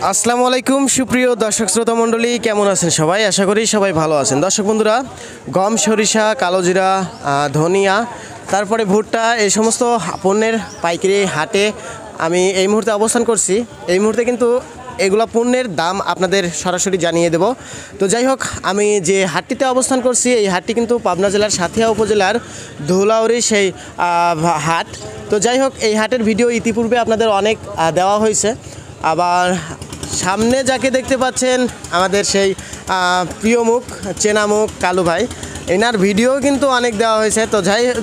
আসসালামু আলাইকুম সুপ্রিয় দর্শক শ্রোতা মণ্ডলী, কেমন আছেন সবাই? আশা করি সবাই ভালো আছেন। দর্শক বন্ধুরা, গম, সরিষা, কালোজিরা, ধনিয়া, তারপরে ভুট্টা, এই সমস্ত পণ্যের পাইকারি হাটে আমি এই মুহূর্তে অবস্থান করছি। এই মুহূর্তে কিন্তু এগুলা পণ্যের দাম আপনাদের সরাসরি জানিয়ে দেব। তো যাই হোক, আমি যে হাটটিতে অবস্থান করছি এই হাটটি কিন্তু পাবনা জেলার সাথিয়া উপজেলার ধুলাউড়ি সেই হাট। তো যাই হোক, এই হাটের ভিডিও ইতিপূর্বে আপনাদের অনেক দেওয়া হয়েছে। আবার সামনে যাকে দেখতে পাচ্ছেন আমাদের সেই প্রিয় মুখ, চেনা মুখ কালু ভাই, এনার ভিডিও কিন্তু অনেক দেওয়া হয়েছে। তো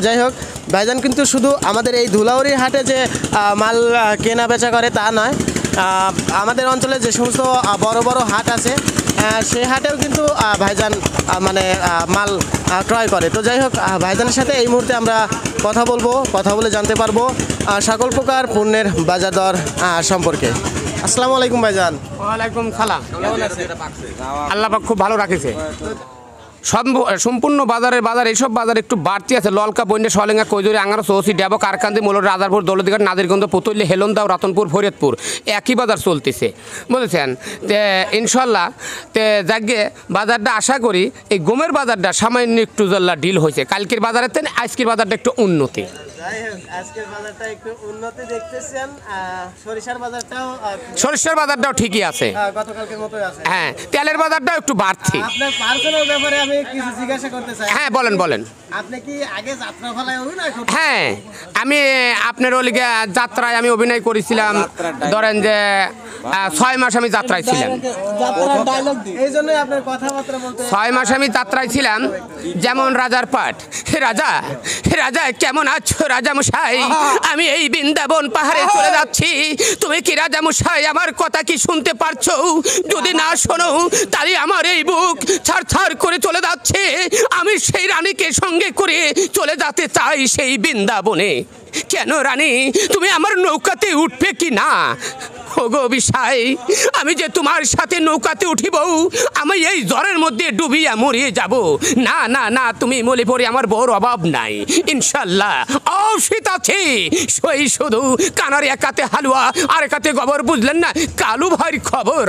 যাই হোক, ভাইজান কিন্তু শুধু আমাদের এই ধুলাউড়ি হাটে যে মাল কেনা বেচা করে তা নয়, আমাদের অঞ্চলে যে সমস্ত বড় বড় হাট আছে সেই হাটেও কিন্তু ভাইজান মানে মাল ক্রয় করে। তো যাই হোক, ভাইজানের সাথে এই মুহূর্তে আমরা কথা বলে জানতে পারবো সকল প্রকার পণ্যের বাজার দর সম্পর্কে। আসসালামু আলাইকুম ভাইজান। ওয়ালাইকুম সালাম। কেমন আছেন? আল্লাহ পাক খুব ভালো রাখেছে। সম্পূর্ণ বাজার এইসব বাজার একটু বাড়তি আছে। ললকা, বন্যা, সলেঙ্গা, কৈজুরি, আঙ্গারা, চৌসি, ডেবো, কারকান্দি, মোলর, রাজারপুর, দৌলতদিঘাট, নাদিরগঞ্জ, পুতুল্লি, হেলন্দাও, রতনপুর, ফরিদপুর একই বাজার চলতেছে, বুঝেছেন? তে ইনশাল্লাহ যাকে বাজারটা আশা করি এই গমের বাজারটা সামান্য একটু জল্লা ডিল হয়েছে। কালকের বাজারের থেকে আজকের বাজারটা একটু উন্নতি। যাই হোক, আজকের বাজারটা একটু উন্নতি দেখতেছেন। সরিষার বাজারটাও ঠিকই আছে, গতকালকের মতোই আছে। হ্যাঁ, তেলের বাজারটাও একটু বাড়তি। আপনার পার্সোনাল ব্যাপারে আমি কিছু জিজ্ঞাসা করতে চাই। হ্যাঁ, বলেন। আপনি কি আগে যাত্রাপালায় অভিনয় করতেন? হ্যাঁ, আমি আপনার ওলিগে যাত্রায় আমি অভিনয় করেছিলাম। ধরেন যে 6 মাস আমি যাত্রায় ছিলাম। এই জন্যই আপনার কথাবার্তা বলতে 6 মাস আমি যাত্রায় ছিলাম। যেমন রাজার পাঠ, হে রাজা কেমন আছো রাজা মশাই? আমি এই বৃন্দাবন পাহাড়ে চলে যাচ্ছি। তুমি কি রাজা মশাই আমার কথা কি শুনতে পারছো? যদি না শোনো তাহলে আমার এই বুক ছাড় করে চলে যাচ্ছে। আমি সেই রানীকে সঙ্গে করে চলে যেতে চাই সেই বৃন্দাবনে। কেন রানী, তুমি আমার নৌকাতে উঠবে কি না? ওগো বিশাই, আমি যে তোমার সাথে নৌকাতে উঠিব, আমি এই জ্বরের মধ্যে ডুবিয়া মরিয়ে যাব। না, তুমি মলে পড়ে আমার বড় অভাব নাই, ইনশাল্লাহ অসিত আছে। সই শুধু কানার একাতে হালুয়া আর একাতে গোবর, বুঝলেন না? কালু ভাইয়ের খবর।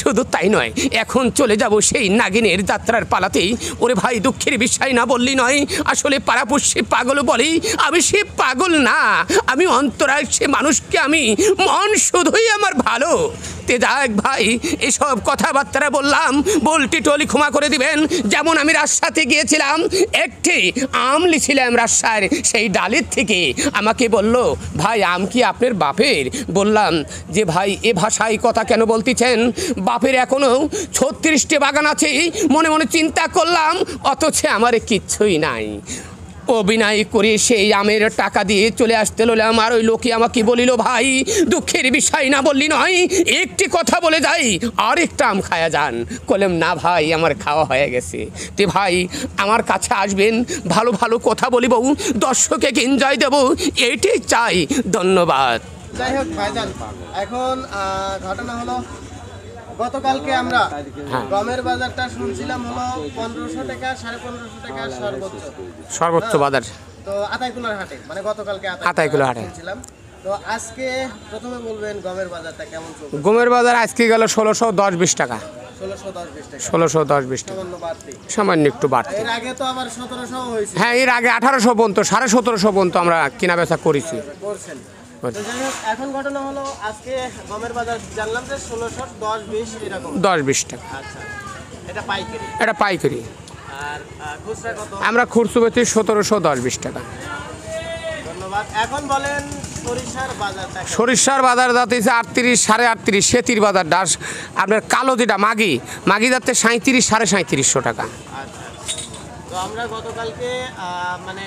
শুধু তাই নয়, এখন চলে যাব সেই নাগিনের যাত্রার পালাতেই। ওরে ভাই, দুঃখের বিষয় না বললি নয়। আসলে পাড়াপড়শি পাগল বলি, আমি সে পাগল না, আমি অন্তরায় সে মানুষকে আমি মন শুধুই আমার ভালো। তে যাক ভাই, এসব কথাবার্তা বললাম, বলটি টলি ক্ষমা করে দিবেন। যেমন আমি রাজশাহীতে গিয়েছিলাম, একটি আম লিছিলাম রাজশাহীর সেই ডালের থেকে। আমাকে বলল, ভাই আম কি আপনার বাপের? বললাম যে ভাই এ ভাষায় কথা কেন বলতেছেন? বাপের এখনো 36টি বাগান আছে। মনে মনে চিন্তা করলাম, অথচ আমার কিচ্ছুই নাই। অভিনয় করে সেই আমের টাকা দিয়ে চলে আসতে হলো। আমার ওই লোকে আমাকে বলিল, ভাই দুঃখের বিষয় না বললি নয়, একটি কথা বলে যাই, আরেকটা আম খায়া যান। বললাম না ভাই, আমার খাওয়া হয়ে গেছে। তে ভাই আমার কাছে আসবেন, ভালো ভালো কথা বলিব, দর্শকে এনজয় দেব, এইটাই চাই। ধন্যবাদ। যাই হোক ভাইজান, এখন ঘটনা হলো গতকালকে আমরা গমের বাজারটা শুনছিলাম হলো 1500 টাকা, 1550 টাকা সর্বোচ্চ বাজার। তো আতাইকুলার হাটে, মানে গতকালকে আতাইকুলা হাটে শুনছিলাম। তো আজকে প্রথমে বলবেন গমের বাজারটা কেমন চলছে? গমের বাজার আজকে গেল 1610-20 টাকা। 1610-20 টাকা সামান্য একটু বাড়তি। এর আগে তো আবার 1700 হয়েছে। হ্যাঁ, এর আগে 1800 পর্যন্ত, 1750 পর্যন্ত আমরা কেনা বেচা করেছি। এখন ঘটনা হলো আজকে গমের বাজার জানলাম যে 1610-20 এরকম, 10-20 টাকা। আচ্ছা, এটা পাইকারি? এটা পাইকারি। আর খুচরা কত? আমরা খুচরো বেচি 1710-20 টাকা। ধন্যবাদ। এখন বলেন সরিষার বাজার যাচ্ছে 38, 38.5। সেতির বাজার ডাস আপনার কালো যেটা মাগি যাচ্ছে 37, 3750 টাকা। আচ্ছা, তো আমরা গতকালকে মানে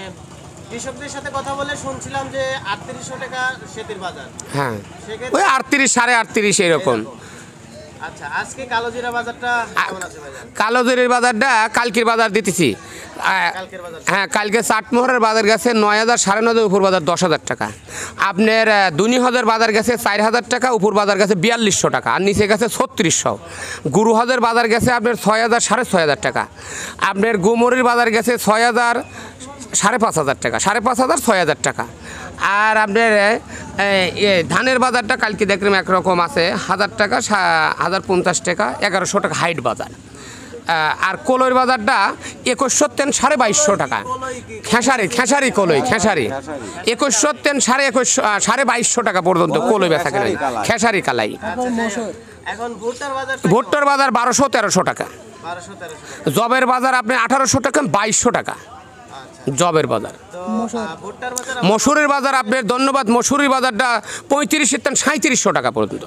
কৃষকদের সাথে কথা বলে শুনছিলাম যে 3800 টাকা সেতির বাজার। হ্যাঁ, ওই 38, 38.5 এরকম। আচ্ছা, আজকে কালোজিরা বাজারটা কেমন আছে ভাইজান? কালোজিরার বাজারটা কালকের বাজার দিতেছি। হ্যাঁ, কালকে চাটমোহরের বাজার গেছে 9000, 9,500, উপর বাজার 10,000 টাকা। আপনার 2000 বাজার গেছে 4000 টাকা, উপর বাজার গেছে 4200 টাকা, আর নিচে গেছে 3600। গুরুহাজের বাজার গেছে আপনার 6000, 6500 টাকা। আপনার গুমরির বাজার গেছে 6000, 5500 টাকা, 5500, 6000 টাকা। আর আপনার ধানের বাজারটা কালকে দেখলাম একরকম আছে 1000 টাকা 1050 টাকা 1100 টাকা হাইট বাজার। আর কলইর বাজারটা 2100 তেন 2250 টাকা। খেসারি কলই 2100 তেন 2250 টাকা পর্যন্ত কলই বেচা কেনা খেসারি কালাই। এখন ভুট্টার বাজার 1200-1300 টাকা। 1200-1300 জবের বাজার আপনি 1800 টাকা 2200 টাকা জবের বাজার। ভুট্টার বাজার মসুরের বাজার আপনার ধন্যবাদ, মসুরির বাজারটা 35 থেকে 3700 টাকা পর্যন্ত।